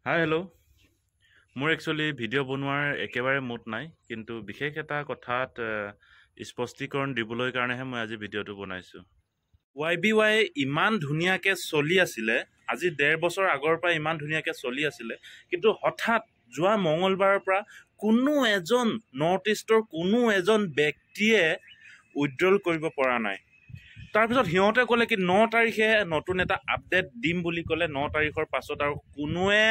Hi hello' মোৰ actually video' বনোৱাৰ একেবাৰে মুড নাই কিন্তু বিশেষ এটা কথাত স্পষ্টীকৰণ দিবলৈ কাৰণেহে মই আজি ভিডিঅ'টো বনাইছোঁ YBY ইমান ধুনীয়াকৈ চলি আছিলে আজি 1.5 বছৰ আগৰ পৰা ইমান ধুনীয়াকৈ চলি আছিলে কিন্তু হঠাৎ যোৱা মঙলবাৰৰ পৰা কোনো এজন নৰ্থ ইষ্টৰ কোনো এজন ব্যক্তিয়ে উইথড্ৰল কৰিব পৰা নাই তাৰপিছত সিহঁতে ক'লে কি 9 তাৰিখে নতুন এটা আপডেট দিম বুলি ক'লে 9 তাৰিখৰ পাছত আৰু কোনোৱে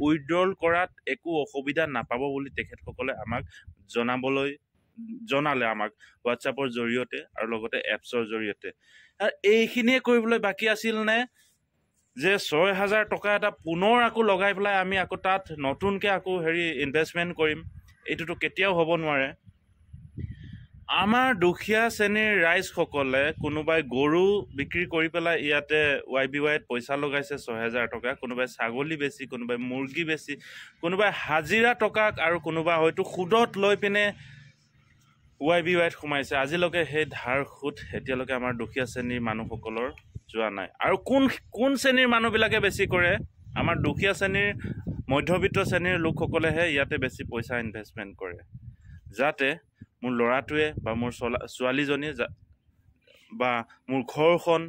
উইথড্ৰল কৰাত একো অসুবিধা নাপাব বুলি তেখেতসকলে আমাক জনালে আমাক হোৱাটছআপৰ জৰিয়তে আৰু লগতে এপছৰ জৰিয়তে আৰু এইখিনিয়ে কৰিবলৈ বাকী আছিল নে যে 6,000 টকা এটা পুনৰ আকৌ লগাই পেলাই আমি আকৌ তাত নতুনকৈ আকৌ ইনভেষ্টমেণ্ট কৰিম এইটোতো কেতিয়াও হ'ব নোৱাৰে আমাৰ দুখীয়া শ্ৰেণীৰ ৰাইজসকলে কোনোবাই গৰু বিক্ৰী কৰি পেলাই ইয়াতে YBYত পইচা লগাইছে 6,000 টকা কোনোবাই ছাগলী বেছি কোনোবাই মুৰ্গী বেছি কোনোবাই হাজিৰা টকাক আৰু কোনোবা হয়তো সুদত লৈ পিনে YBYত সোমাইছে আজিলৈকে সেই ধাৰ সুদ এতিয়ালৈকে আমাৰ দুখীয়া শ্ৰেণীৰ মানুহসকলৰ যোৱা নাই আৰু কোন শ্ৰেণীৰ মানুহবিলাকে বেছি কৰে আমাৰ দুখীয়া শ্ৰেণীৰ মধ্যবিত্ত শ্ৰেণীৰ লোকসকলেহে ইয়াতে বেছি পইচা ইনভেষ্টমেণ্ট কৰে যাতে মোৰ ল'ৰাটোৱে বা মোৰ ছোৱালীজনীয়ে বা মোৰ ঘৰখন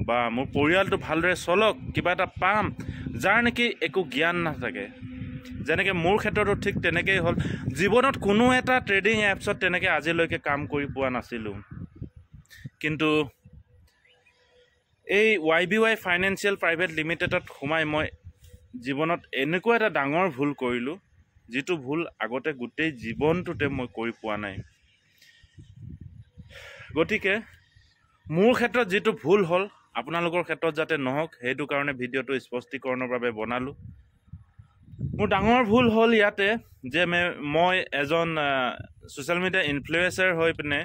বা মোৰ পৰিয়ালটো ভালদৰে চলক কিবা এটা পাম যাৰ নেকি একো জ্ঞান নাথাকে যেনেকৈ মোৰ ক্ষেত্ৰতো ঠিক তেনেকেই হ'ল জীৱনত কোনো এটা ট্ৰেডিং এপছত তেনেকৈ আজিলৈকে কাম কৰি পোৱা নাছিলোঁ কিন্তু এই YBY ফাইনেন্সিয়েল প্ৰাইভেট লিমিটেডত সোমাই মই জীৱনত এনেকুৱা এটা ডাঙৰ ভুল কৰিলোঁ যিটো ভুল আগতে গোটেই জীৱনটোতে মই কৰি পোৱা নাই গতিকে মোৰ ক্ষেত্ৰত যিটো ভুল হ'ল আপোনালোকৰ ক্ষেত্ৰত যাতে নহওক সেইটো কাৰণে ভিডিঅ'টো স্পষ্টীকৰণৰ বাবে বনালোঁ মোৰ ডাঙৰ ভুল হ'ল ইয়াতে যে মই এজন ছ'চিয়েল মিডিয়া ইনফ্লুৱেঞ্চাৰ হৈ পিনে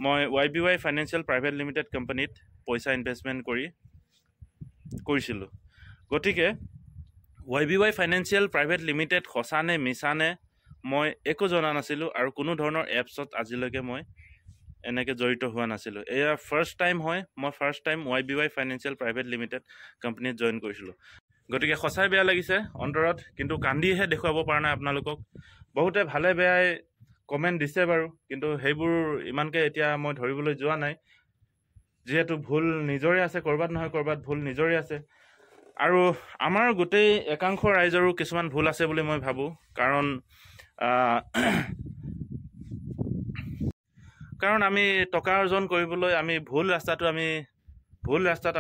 মই YBY ফাইনেন্সিয়েল প্ৰাইভেট লিমিটেড কোম্পানীত পইচা ইনভেষ্টমেণ্ট কৰিছিলোঁ গতিকে YBY ফাইনেন্সিয়েল প্ৰাইভেট লিমিটেড সঁচা নে মিছা নে মই একো জনা নাছিলোঁ আৰু কোনো ধৰণৰ এপছত আজিলৈকে মই এনেকৈ জড়িত হোৱা নাছিলোঁ এয়া ফাৰ্ষ্ট টাইম হয় মই first time YBY financial private limited কোম্পানীত জইন কৰিছিলোঁ গতিকে সঁচাই বেয়া লাগিছে অন্তৰত কিন্তু কান্দিহে দেখুৱাব পৰা নাই আপোনালোকক বহুতে ভালে বেয়াই কমেণ্ট দিছে বাৰু কিন্তু সেইবোৰ ইমানকৈ এতিয়া মই ধৰিবলৈ যোৱা নাই যিহেতু ভুল নিজৰে আছে ক'ৰবাত নহয় ক'ৰবাত ভুল নিজৰে আছে আৰু আমাৰ গোটেই একাংশ ৰাইজৰো কিছুমান ভুল আছে বুলি মই ভাবোঁ কাৰণ আমি টকা অৰ্জন কৰিবলৈ আমি ভুল ৰাস্তাত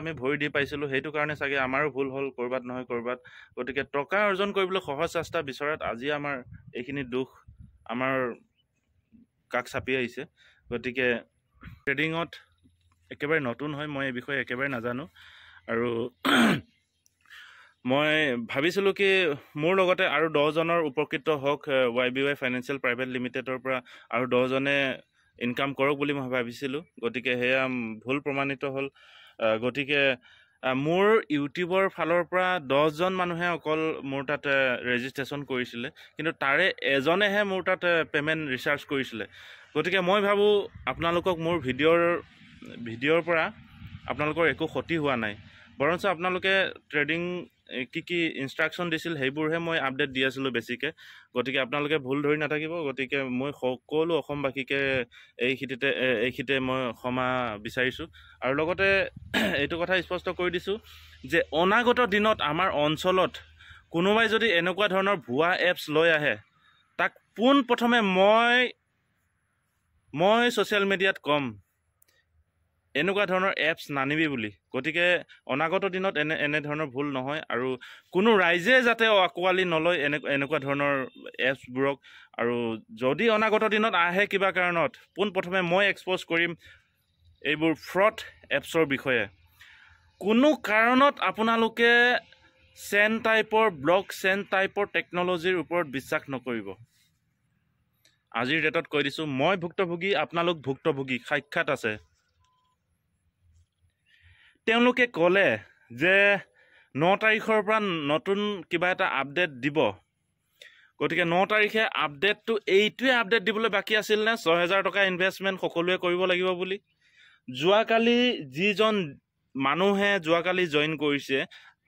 আমি ভৰি দি পাইছিলোঁ সেইটো কাৰণে চাগে আমাৰো ভুল হ'ল ক'ৰবাত নহয় ক'ৰবাত গতিকে টকা অৰ্জন কৰিবলৈ সহজ ৰাস্তা বিচৰাত আজি আমাৰ এইখিনি দুখ আমাৰ কাষ চাপি আহিছে গতিকে ট্ৰেডিঙত একেবাৰে নতুন হয় মই এই বিষয়ে একেবাৰে নাজানো আৰু মই ভাবিছিলোঁ কি মোৰ লগতে আৰু 10জনৰ উপকৃত হওক YBY ফাইনেন্সিয়েল প্ৰাইভেট লিমিটেডৰ পৰা আৰু 10জনে ইনকাম কৰক বুলি মই ভাবিছিলোঁ গতিকে সেয়া ভুল প্ৰমাণিত হ'ল গতিকে মোৰ ইউটিউবৰ ফালৰ পৰা 10জন মানুহে অকল মোৰ তাত ৰেজিষ্ট্ৰেশ্যন কৰিছিলে কিন্তু তাৰে এজনেহে মোৰ তাত পে'মেণ্ট ৰিচাৰ্জ কৰিছিলে গতিকে মই ভাবোঁ আপোনালোকক মোৰ ভিডিঅ'ৰ পৰা আপোনালোকৰ একো ক্ষতি হোৱা নাই বৰঞ্চ আপোনালোকে ট্ৰেডিং কি ইনষ্ট্ৰাকশ্যন দিছিল সেইবোৰহে মই আপডেট দি আছিলোঁ বেছিকৈ গতিকে আপোনালোকে ভুল ধৰি নাথাকিব গতিকে মই সকলো অসমবাসীকে এইখিতে মই ক্ষমা বিচাৰিছোঁ আৰু লগতে এইটো কথা স্পষ্ট কৰি দিছোঁ যে অনাগত দিনত আমাৰ অঞ্চলত কোনোবাই যদি এনেকুৱা ধৰণৰ ভুৱা এপছ লৈ আহে তাক পোনপ্ৰথমে মই ছ'চিয়েল মিডিয়াত ক'ম এনেকুৱা ধৰণৰ এপছ নানিবি বুলি গতিকে অনাগত দিনত এনেধৰণৰ ভুল নহয় আৰু কোনো ৰাইজে যাতে আঁকোৱালি নলয় এনেকুৱা ধৰণৰ এপছবোৰক আৰু যদি অনাগত দিনত আহে কিবা কাৰণত পোনপ্ৰথমে মই এক্সপ'জ কৰিম এইবোৰ ফ্ৰড এপছৰ বিষয়ে কোনো কাৰণত আপোনালোকে ব্লক চেইন টাইপৰ টেকন'লজিৰ ওপৰত বিশ্বাস নকৰিব আজিৰ ডেটত কৈ দিছোঁ মই ভুক্তভোগী আপোনালোক ভুক্তভোগী সাক্ষাৎ আছে তেওঁলোকে ক'লে যে 9 তাৰিখৰ পৰা নতুন কিবা এটা আপডেট দিব গতিকে 9 তাৰিখে আপডেটটো এইটোৱে আপডেট দিবলৈ বাকী আছিল নে 6,000 টকা ইনভেষ্টমেণ্ট সকলোৱে কৰিব লাগিব বুলি যোৱাকালি যিজন মানুহে যোৱাকালি জইন কৰিছে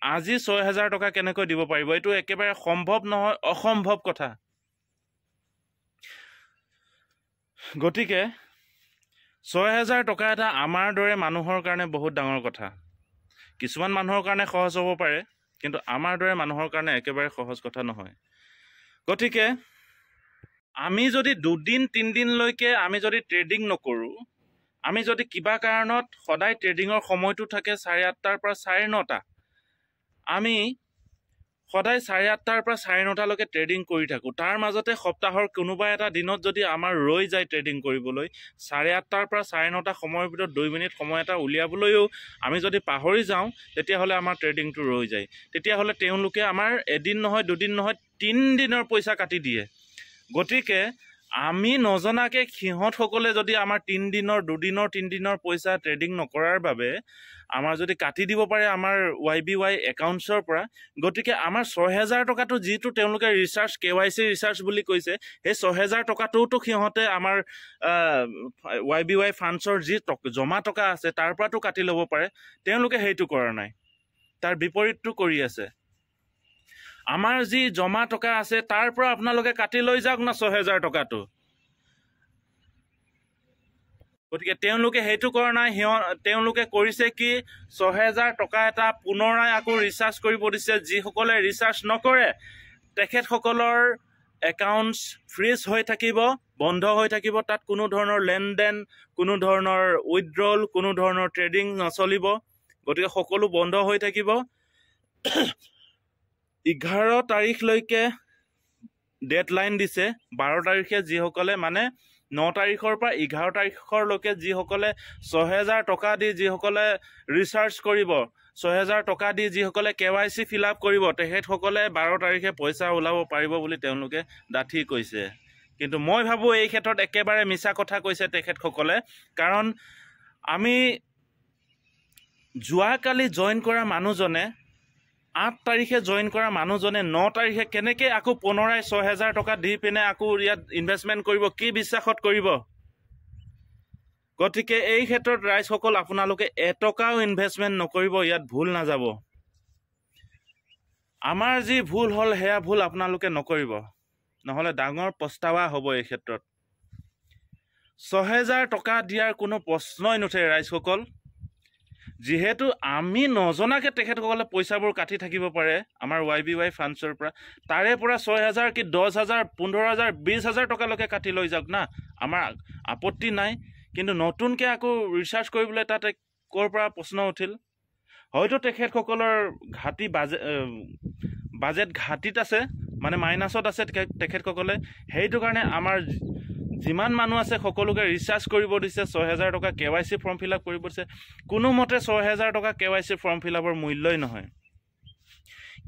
আজি ৬,০০০ টকা কেনেকৈ দিব পাৰিব? এইটো একেবাৰে সম্ভৱ নহয়, অসম্ভৱ কথা। গতিকে ৬,০০০ টকা এটা আমাৰ দৰে মানুহৰ কাৰণে বহুত ডাঙৰ কথা। কিছুমান মানুহৰ কাৰণে সহজ হ'ব পাৰে, কিন্তু আমাৰ দৰে মানুহৰ কাৰণে একেবাৰে সহজ কথা নহয়। গতিকে আমি যদি ২-৩ দিনলৈকে আমি যদি ট্ৰেডিং নকৰোঁ, আমি যদি কিবা কাৰণত সদায় ট্ৰেডিঙৰ সময়টো থাকে 8:30 পৰা 9:30, আমি সদায় 8:30 পৰা 9:30লৈকে ট্ৰেডিং কৰি থাকোঁ। তাৰ মাজতে সপ্তাহৰ কোনোবা এটা দিনত যদি আমাৰ ৰৈ যায় ট্ৰেডিং কৰিবলৈ, 8:30 পৰা 9:30 সময়ৰ ভিতৰত 2 মিনিট সময় এটা উলিয়াবলৈও আমি যদি পাহৰি যাওঁ, তেতিয়াহ'লে আমাৰ ট্ৰেডিংটো ৰৈ যায়। তেতিয়াহ'লে তেওঁলোকে আমাৰ এদিন নহয়, 2 দিন নহয়, 3 দিনৰ পইচা কাটি দিয়ে। গতিকে আমি নজনাকৈ সিহঁতসকলে যদি আমাৰ 3 দিনৰ, 2 দিনৰ, 3 দিনৰ পইচা ট্ৰেডিং নকৰাৰ বাবে আমাৰ যদি কাটি দিব পাৰে আমাৰ YBY একাউণ্টছৰ পৰা, গতিকে আমাৰ ৬,০০০ টকাটো যিটো তেওঁলোকে ৰিচাৰ্জ KYC ৰিচাৰ্জ বুলি কৈছে, সেই ৬,০০০ টকাটোওতো সিহঁতে আমাৰ YBY ফাণ্ডছৰ যি জমা টকা আছে তাৰ পৰাতো কাটি ল'ব পাৰে। তেওঁলোকে সেইটো কৰা নাই, তাৰ বিপৰীতটো কৰি আছে। আমাৰ যি জমা টকা আছে তাৰ পৰা আপোনালোকে কাটি লৈ যাওক না ৬,০০০ টকাটো। গতিকে তেওঁলোকে সেইটো কৰা নাই। তেওঁলোকে কৰিছে কি, ৬,০০০ টকা এটা পুনৰাই আকৌ ৰিচাৰ্জ কৰিব দিছে। যিসকলে ৰিচাৰ্জ নকৰে তেখেতসকলৰ একাউণ্টছ ফ্ৰিজ হৈ থাকিব, বন্ধ হৈ থাকিব। তাত কোনো ধৰণৰ লেনদেন, কোনো ধৰণৰ উইথড্ৰল, কোনো ধৰণৰ ট্ৰেডিং নচলিব। গতিকে সকলো বন্ধ হৈ থাকিব। 11 তাৰিখলৈকে ডেডলাইন দিছে। 12 তাৰিখে যিসকলে, মানে 9 তাৰিখৰ পৰা 11 তাৰিখলৈকে যিসকলে ৬,০০০ টকা দি যিসকলে ৰিচাৰ্জ কৰিব, ৬,০০০ টকা দি যিসকলে KYC ফিল আপ কৰিব, তেখেতসকলে 12 তাৰিখে পইচা ওলাব পাৰিব বুলি তেওঁলোকে ডাঠি কৈছে। কিন্তু মই ভাবোঁ এই ক্ষেত্ৰত একেবাৰে মিছা কথা কৈছে তেখেতসকলে। কাৰণ আমি যোৱাকালি জইন কৰা মানুহজনে, 8 তাৰিখে জইন কৰা মানুহজনে 9 তাৰিখে কেনেকৈ আকৌ পুনৰাই ৬,০০০ টকা দি পিনে আকৌ ইয়াত ইনভেষ্টমেণ্ট কৰিব? কি বিশ্বাসত কৰিব? গতিকে এই ক্ষেত্ৰত ৰাইজসকল আপোনালোকে এটকাও ইনভেষ্টমেণ্ট নকৰিব, ইয়াত ভুল নাযাব। আমাৰ যি ভুল হ'ল সেয়া ভুল আপোনালোকে নকৰিব, নহ'লে ডাঙৰ পস্তাৱা হ'ব এই ক্ষেত্ৰত। ৬,০০০ টকা দিয়াৰ কোনো প্ৰশ্নই নুঠে ৰাইজসকল। যিহেতু আমি নজনাকৈ তেখেতসকলে পইচাবোৰ কাটি থাকিব পাৰে আমাৰ YBY ফাণ্ডছৰ পৰা, তাৰে পৰা ৬,০০০ কি 10,০০০, 15,০০০, 20,০০০ টকালৈকে কাটি লৈ যাওক না, আমাৰ আপত্তি নাই। কিন্তু নতুনকৈ আকৌ ৰিচাৰ্জ কৰিবলৈ তাতে ক'ৰ পৰা প্ৰশ্ন উঠিল? হয়তো তেখেতসকলৰ বাজেট ঘাটিত আছে, মানে মাইনাছত আছে তেখেতসকলে। সেইটো কাৰণে আমাৰ যিমান মানুহ আছে সকলোকে ৰিচাৰ্জ কৰিব দিছে, ৬,০০০ টকা KYC ফৰ্ম ফিল আপ কৰিব দিছে। কোনোমতে ৬,০০০ টকা KYC ফৰ্ম ফিল আপৰ মূল্যই নহয়।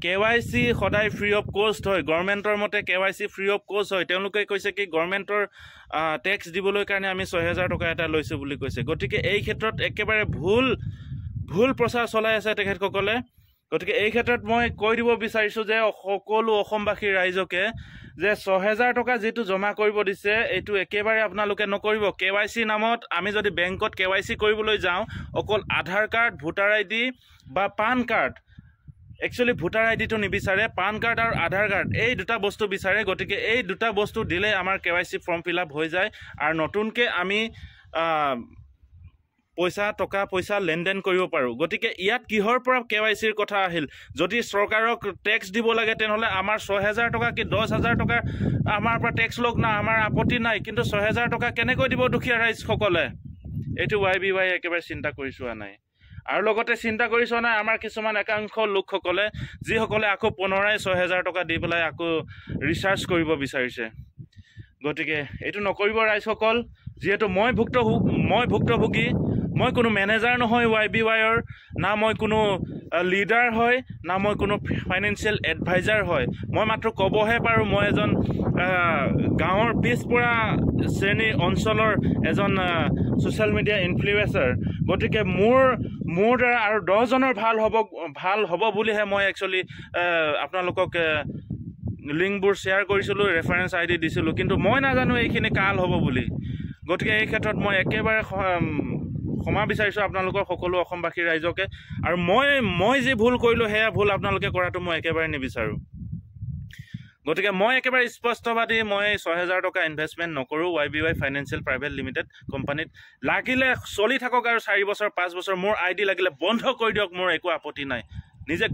KYC সদায় ফ্ৰী অফ কষ্ট হয়। গভৰ্ণমেণ্টৰ মতে KYC ফ্ৰী অফ কষ্ট হয়। তেওঁলোকে কৈছে কি গভৰ্ণমেণ্টৰ টেক্স দিবলৈ কাৰণে আমি ৬,০০০ টকা এটা লৈছোঁ বুলি কৈছে। গতিকে এই ক্ষেত্ৰত একেবাৰে ভুল প্ৰচাৰ চলাই আছে তেখেতসকলে। গতিকে এই ক্ষেত্ৰত মই কৈ দিব বিচাৰিছোঁ যে সকলো অসমবাসী ৰাইজকে যে ৬,০০০ টকা যিটো জমা কৰিব দিছে, এইটো একেবাৰে আপোনালোকে নকৰিব। KYC নামত আমি যদি বেংকত KYC কৰিবলৈ যাওঁ, অকল আধাৰ কাৰ্ড, ভোটাৰ ID বা পান কাৰ্ড, একচুৱেলি ভোটাৰ IDটো নিবিচাৰে, পান কাৰ্ড আৰু আধাৰ কাৰ্ড এই দুটা বস্তু বিচাৰে। গতিকে এই দুটা বস্তু দিলে আমাৰ KYC ফৰ্ম ফিল আপ হৈ যায় আৰু নতুনকৈ আমি পইচা লেনদেন কৰিব পাৰোঁ। গতিকে ইয়াত কিহৰ পৰা KYCৰ কথা আহিল? যদি চৰকাৰক টেক্স দিব লাগে তেনেহ'লে আমাৰ ৬,০০০ টকা কি 10,০০০ টকা আমাৰ পৰা টেক্স লওক না, আমাৰ আপত্তি নাই। কিন্তু ৬,০০০ টকা কেনেকৈ দিব দুখীয়া ৰাইজসকলে? এইটো YBY একেবাৰে চিন্তা কৰি চোৱা নাই। আৰু লগতে চিন্তা কৰি চোৱা নাই আমাৰ কিছুমান একাংশ লোকসকলে, যিসকলে আকৌ পুনৰাই ৬,০০০ টকা দি পেলাই আকৌ ৰিচাৰ্জ কৰিব বিচাৰিছে। গতিকে এইটো নকৰিব ৰাইজসকল। যিহেতু মই ভুক্তভোগী, মই কোনো মেনেজাৰ নহয় YBYৰ, না মই কোনো লিডাৰ হয়, না মই কোনো ফাইনেন্সিয়েল এডভাইজাৰ হয়। মই মাত্ৰ ক'বহে পাৰোঁ মই এজন গাঁৱৰ পিছপৰা শ্ৰেণীৰ অঞ্চলৰ এজন ছ'চিয়েল মিডিয়া ইনফ্লুৱেঞ্চাৰ। গতিকে মোৰ দ্বাৰা আৰু 10জনৰ ভাল হ'ব বুলিহে মই একচুৱেলি আপোনালোকক লিংকবোৰ শ্বেয়াৰ কৰিছিলোঁ, ৰেফাৰেঞ্চ ID দিছিলোঁ। কিন্তু মই নাজানো এইখিনি কাল হ'ব বুলি। গতিকে এই ক্ষেত্ৰত মই একেবাৰে ক্ষমা বিচাৰিছোঁ আপোনালোকৰ সকলো অসমবাসী ৰাইজকে। আৰু মই যি ভুল কৰিলোঁ সেয়া ভুল আপোনালোকে কৰাটো মই একেবাৰে নিবিচাৰোঁ। গতিকে মই একেবাৰে স্পষ্টবাদী, মই 6,000 টকা ইনভেষ্টমেণ্ট নকৰোঁ YBY ফাইনেন্সিয়েল প্ৰাইভেট লিমিটেড কোম্পানীত। লাগিলে চলি থাকক আৰু 4 বছৰ 5 বছৰ, মোৰ ID লাগিলে বন্ধ কৰি দিয়ক, মোৰ একো আপত্তি নাই। নিজে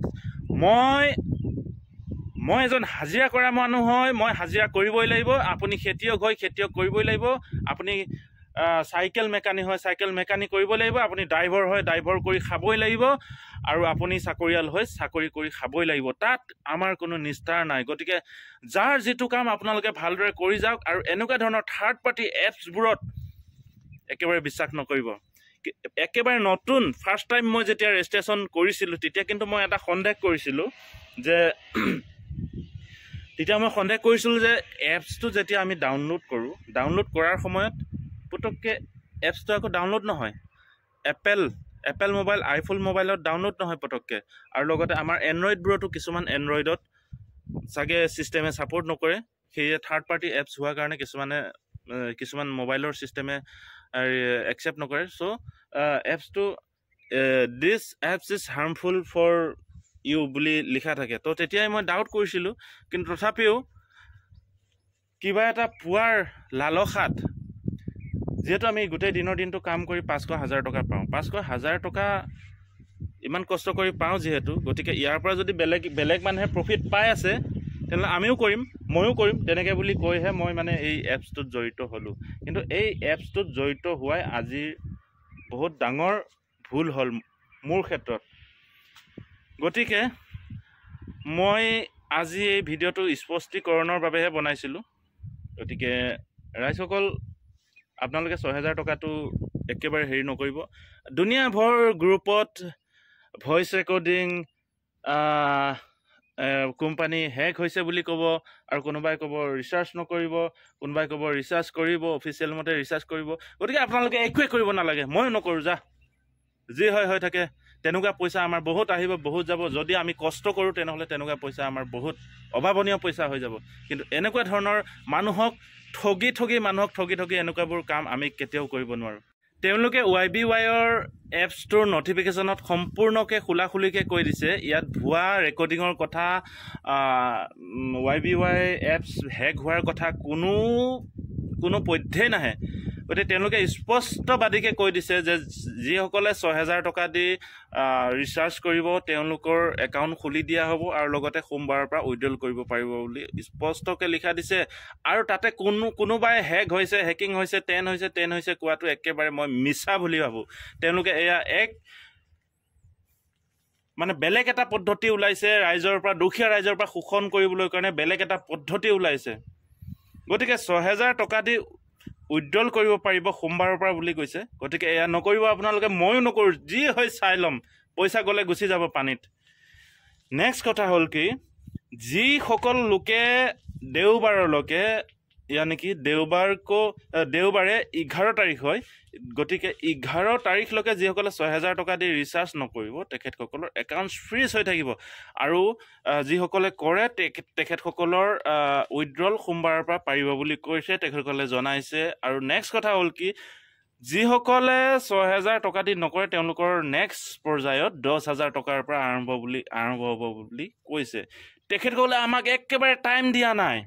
মই এজন হাজিৰা কৰা মানুহ হয়, মই হাজিৰা কৰিবই লাগিব। আপুনি খেতিয়ক হয়, খেতিয়ক কৰিবই লাগিব। আপুনি চাইকেল মেকানিক হয়, চাইকেল মেকানিক কৰিব লাগিব। আপুনি ড্ৰাইভাৰ হয়, ড্ৰাইভাৰ কৰি খাবই লাগিব। আৰু আপুনি চাকৰিয়াল হয়, চাকৰি কৰি খাবই লাগিব। তাত আমাৰ কোনো নিস্তাৰ নাই। গতিকে যাৰ যিটো কাম আপোনালোকে ভালদৰে কৰি যাওক। আৰু এনেকুৱা ধৰণৰ থাৰ্ড পাৰ্টি এপছবোৰত একেবাৰে বিশ্বাস নকৰিব। একেবাৰে নতুন ফাৰ্ষ্ট টাইম মই যেতিয়া ৰেজিষ্ট্ৰেশ্যন কৰিছিলোঁ তেতিয়া কিন্তু মই এটা সন্দেহ কৰিছিলোঁ যে যে এপছটো যেতিয়া আমি ডাউনলোড কৰোঁ, ডাউনলোড কৰাৰ সময়ত পটককৈ এপছটো আকৌ ডাউনলোড নহয়। এপল মোবাইল, আইফোন মোবাইলত ডাউনলোড নহয় পটককৈ। আৰু লগতে আমাৰ এণ্ড্ৰইডবোৰতো কিছুমান এণ্ড্ৰইডত চাগে ছিষ্টেমে ছাপোৰ্ট নকৰে। সেয়ে থাৰ্ড পাৰ্টি এপছ হোৱাৰ কাৰণে কিছুমান মোবাইলৰ ছিষ্টেমে একচেপ্ট নকৰে। চ' এপছটো this apps is harmful for you বুলি লিখা থাকে। তো তেতিয়াই মই ডাউট কৰিছিলোঁ। কিন্তু তথাপিও কিবা এটা পোৱাৰ লালসাত, যিহেতু আমি গোটেই দিনটো কাম কৰি 500,000 টকা পাওঁ, 500,000 টকা ইমান কষ্ট কৰি পাওঁ যিহেতু, গতিকে ইয়াৰ পৰা যদি বেলেগ মানুহে প্ৰফিট পাই আছে তেনেহ'লে আমিও কৰিম, ময়ো কৰিম, তেনেকৈ বুলি কৈহে মই মানে এই এপছটোত জড়িত হ'লোঁ। কিন্তু এই এপছটোত জড়িত হোৱাই আজিৰ বহুত ডাঙৰ ভুল হ'ল মোৰ ক্ষেত্ৰত। গতিকে মই আজি এই ভিডিঅ'টো স্পষ্টীকৰণৰ বাবেহে বনাইছিলোঁ। গতিকে ৰাইজসকল, আপোনালোকে 6,000 টকাটো একেবাৰে হেৰি নকৰিব। দুনিয়াভৰ গ্ৰুপত ভইচ ৰেকৰ্ডিং, কোম্পানী হেক হৈছে বুলি ক'ব, আৰু কোনোবাই ক'ব ৰিচাৰ্জ নকৰিব, কোনোবাই ক'ব ৰিচাৰ্জ কৰিব, অফিচিয়েল মতে ৰিচাৰ্জ কৰিব। গতিকে আপোনালোকে একোৱে কৰিব নালাগে, ময়ো নকৰোঁ, যা যি হয় হৈ থাকে। তেনেকুৱা পইচা আমাৰ বহুত আহিব, বহুত যাব। যদি আমি কষ্ট কৰোঁ তেনেহ'লে তেনেকুৱা পইচা আমাৰ বহুত অভাৱনীয় পইচা হৈ যাব। কিন্তু এনেকুৱা ধৰণৰ মানুহক ঠগি এনেকুৱাবোৰ কাম আমি কেতিয়াও কৰিব নোৱাৰোঁ। তেওঁলোকে YBYৰ এপছটোৰ নটিফিকেশ্যনত সম্পূৰ্ণকৈ খোলাখুলিকৈ কৈ দিছে, ইয়াত ভুৱা ৰেকৰ্ডিঙৰ কথা, YBY এপছ হেক হোৱাৰ কথা কোনো পধ্যেই নাহে। গতিকে তেওঁলোকে স্পষ্টবাদীকৈ কৈ দিছে যে যিসকলে 6,000 টকা দি ৰিচাৰ্জ কৰিব তেওঁলোকৰ একাউণ্ট খুলি দিয়া হ'ব, আৰু লগতে সোমবাৰৰ পৰা উইথড্ৰল কৰিব পাৰিব বুলি স্পষ্টকৈ লিখা দিছে। আৰু তাতে কোনোবাই হেকিং হৈছে, টেন হৈছে কোৱাটো একেবাৰে মই মিছা বুলি ভাবোঁ। তেওঁলোকে এয়া মানে বেলেগ এটা পদ্ধতি ওলাইছে, দুখীয়া ৰাইজৰ পৰা শোষণ কৰিবলৈ কাৰণে বেলেগ এটা পদ্ধতি ওলাইছে। গতিকে 6,000 টকা দি উইথড্ৰল কৰিব পাৰিব সোমবাৰৰ পৰা বুলি কৈছে। গতিকে এয়া নকৰিব আপোনালোকে, ময়ো নকৰোঁ, যি হয় চাই ল'ম, পইচা গ'লে গুচি যাব পানীত। নেক্সট কথা হ'ল কি, যিসকল লোকে দেওবাৰলৈকে, দেওবাৰে 11 তাৰিখ হয়, গতিকে 11 তাৰিখলৈকে যিসকলে 6,000 টকা দি ৰিচাৰ্জ নকৰিব তেখেতসকলৰ একাউণ্ট ফ্ৰিজ হৈ থাকিব। আৰু যিসকলে কৰে তেখেতসকলৰ উইথড্ৰল সোমবাৰৰ পৰা পাৰিব বুলি কৈছে, তেখেতসকলে জনাইছে। আৰু নেক্সট কথা হ'ল কি, যিসকলে 6,000 টকা দি নকৰে তেওঁলোকৰ নেক্সট পৰ্যায়ত 10,000 টকাৰ পৰা আৰম্ভ হ'ব বুলি কৈছে। তেখেতসকলে আমাক একেবাৰে টাইম দিয়া নাই।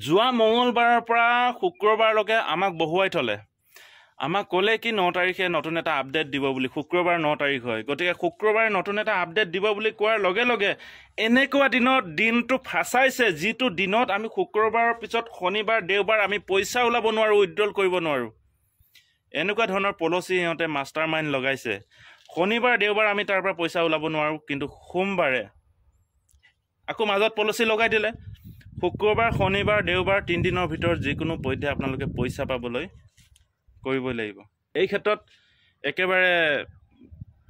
যোৱা মঙলবাৰৰ পৰা শুক্ৰবাৰলৈকে আমাক বহুৱাই থ'লে। আমাক ক'লে কি 9 তাৰিখে নতুন এটা আপডেট দিব বুলি। শুক্ৰবাৰ 9 তাৰিখ হয়। গতিকে শুক্ৰবাৰে নতুন এটা আপডেট দিব বুলি কোৱাৰ লগে লগে এনেকুৱা দিনটো ফাঁচাইছে, যিটো দিনত আমি শুক্ৰবাৰৰ পিছত শনিবাৰ দেওবাৰ আমি পইচা ওলাব নোৱাৰোঁ, উইথড্ৰল কৰিব নোৱাৰোঁ। এনেকুৱা ধৰণৰ পলিচি সিহঁতে মাষ্টাৰ মাইণ্ড লগাইছে। শনিবাৰ দেওবাৰ আমি তাৰ পৰা পইচা ওলাব নোৱাৰোঁ, কিন্তু সোমবাৰে আকৌ মাজত পলিচি লগাই দিলে। শুক্ৰবাৰ শনিবাৰ দেওবাৰ 3 দিনৰ ভিতৰত যিকোনো পধ্যে আপোনালোকে পইচা পাবলৈ কৰিবই লাগিব। এই ক্ষেত্ৰত একেবাৰে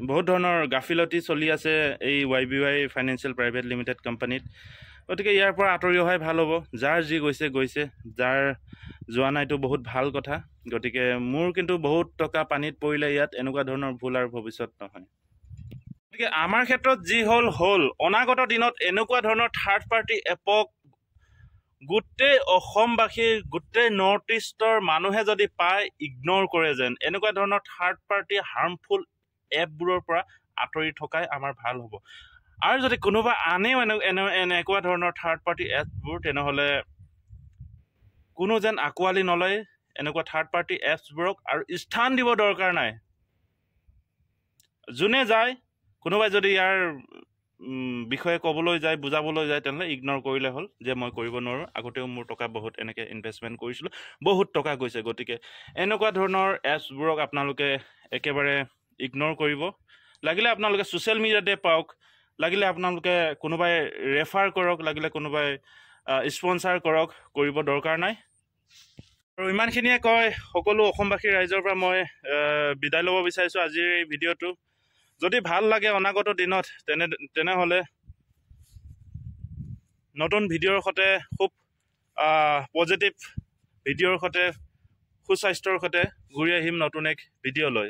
বহুত ধৰণৰ গাফিলতি চলি আছে এই YBY ফাইনেন্সিয়েল প্ৰাইভেট লিমিটেড কোম্পানীত। গতিকে ইয়াৰ পৰা আঁতৰি অহাই ভাল হ'ব। যাৰ যি গৈছে, যাৰ যোৱা নাইতো বহুত ভাল কথা। গতিকে মোৰ কিন্তু বহুত টকা পানীত পৰিলে ইয়াত, এনেকুৱা ধৰণৰ ভুল আৰু ভৱিষ্যত নহয়। গতিকে আমাৰ ক্ষেত্ৰত যি হ'ল, অনাগত দিনত এনেকুৱা ধৰণৰ থাৰ্ড পাৰ্টি এপক গোটেই অসমবাসী গোটেই নৰ্থ ইষ্টৰ মানুহে যদি পায় ইগন'ৰ কৰে যেন এনেকুৱা ধৰণৰ থাৰ্ড পাৰ্টি হাৰ্মফুল এপবোৰৰ পৰা আঁতৰি থকাই আমাৰ ভাল হ'ব আৰু যদি কোনোবা আনেও এনেকুৱা ধৰণৰ থাৰ্ড পাৰ্টি এপছবোৰ তেনেহ'লে কোনো যেন আঁকোৱালি নলয় এনেকুৱা থাৰ্ড পাৰ্টি এপছবোৰক আৰু স্থান দিব দৰকাৰ নাই যোনে যায় কোনোবাই যদি ইয়াৰ বিষয়ে ক'বলৈ যায় বুজাবলৈ যায় তেনেহ'লে ইগন'ৰ কৰিলে হ'ল যে মই কৰিব নোৱাৰোঁ আগতেও মোৰ টকা বহুত এনেকৈ ইনভেষ্টমেণ্ট কৰিছিলোঁ বহুত টকা গৈছে গতিকে এনেকুৱা ধৰণৰ এপছবোৰক আপোনালোকে একেবাৰে ইগন'ৰ কৰিব লাগিলে আপোনালোকে ছ'চিয়েল মিডিয়াতে পাওক লাগিলে আপোনালোকে কোনোবাই ৰেফাৰ কৰক লাগিলে কোনোবাই স্পনচাৰ কৰক কৰিব দৰকাৰ নাই আৰু ইমানখিনিয়ে কয় সকলো অসমবাসী ৰাইজৰ পৰা মই বিদায় ল'ব বিচাৰিছোঁ আজিৰ এই ভিডিঅ'টো যদি ভাল লাগে অনাগত দিনত তেনেহ'লে নতুন ভিডিঅ'ৰ সৈতে খুব পজিটিভ ভিডিঅ'ৰ সৈতে সুস্বাস্থ্যৰ সৈতে ঘূৰি আহিম নতুন এক ভিডিঅ' লৈ